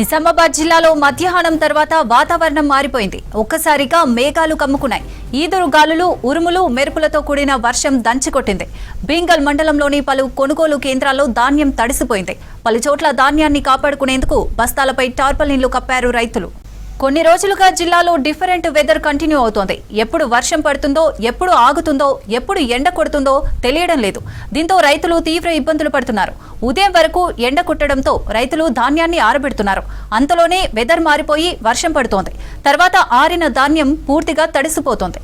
నిజామాబాద్ జిల్లాలో మధ్యాహ్నం తర్వాత వాతావరణం మారిపోయింది. ఒక్కసారిగా మేఘాలు కమ్ముకున్నాయి. ఈదురు గాలులు, ఉరుములు, మెరుపులతో కూడిన వర్షం దంచికొట్టింది. బీంగల్ మండలంలోని పలు కొనుగోలు కేంద్రాల్లో ధాన్యం తడిసిపోయింది. పలుచోట్ల ధాన్యాన్ని కాపాడుకునేందుకు బస్తాలపై టార్పాలిన్లు కప్పారు రైతులు. కొన్ని రోజులుగా జిల్లాలో డిఫరెంట్ వెదర్ కంటిన్యూ అవుతోంది. ఎప్పుడు వర్షం పడుతుందో, ఎప్పుడు ఆగుతుందో, ఎప్పుడు ఎండ కొడుతుందో తెలియడం లేదు. దీంతో రైతులు తీవ్ర ఇబ్బందులు పడుతున్నారు. ఉదయం వరకు ఎండ కుట్టడంతో రైతులు ధాన్యాన్ని ఆరబెడుతున్నారు. అంతలోనే వెదర్ మారిపోయి వర్షం పడుతోంది. తర్వాత ఆరిన ధాన్యం పూర్తిగా తడిసిపోతోంది.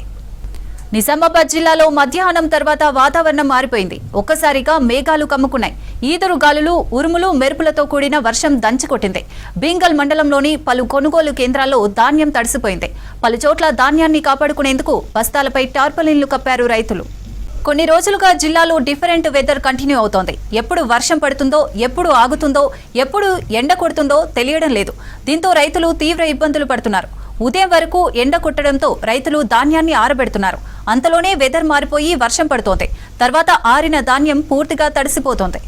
నిజామాబాద్ జిల్లాలో మధ్యాహ్నం తర్వాత వాతావరణం మారిపోయింది. ఒక్కసారిగా మేఘాలు కమ్ముకున్నాయి. ఈదురు గాలులు, ఉరుములు, మెరుపులతో కూడిన వర్షం దంచికొట్టింది. బీంగల్ మండలంలోని పలు కొనుగోలు కేంద్రాల్లో ధాన్యం తడిసిపోయింది. పలుచోట్ల ధాన్యాన్ని కాపాడుకునేందుకు బస్తాలపై టార్పాలిన్లు కప్పారు రైతులు. కొన్ని రోజులుగా జిల్లాలో డిఫరెంట్ వెదర్ కంటిన్యూ అవుతోంది. ఎప్పుడు వర్షం పడుతుందో, ఎప్పుడు ఆగుతుందో, ఎప్పుడు ఎండ కొడుతుందో తెలియడం లేదు. దీంతో రైతులు తీవ్ర ఇబ్బందులు పడుతున్నారు. ఉదయం వరకు ఎండ కొట్టడంతో రైతులు ధాన్యాన్ని ఆరబెడుతున్నారు. అంతలోనే వెదర్ మారిపోయి వర్షం పడుతోంది. తర్వాత ఆరిన ధాన్యం పూర్తిగా తడిసిపోతోంది.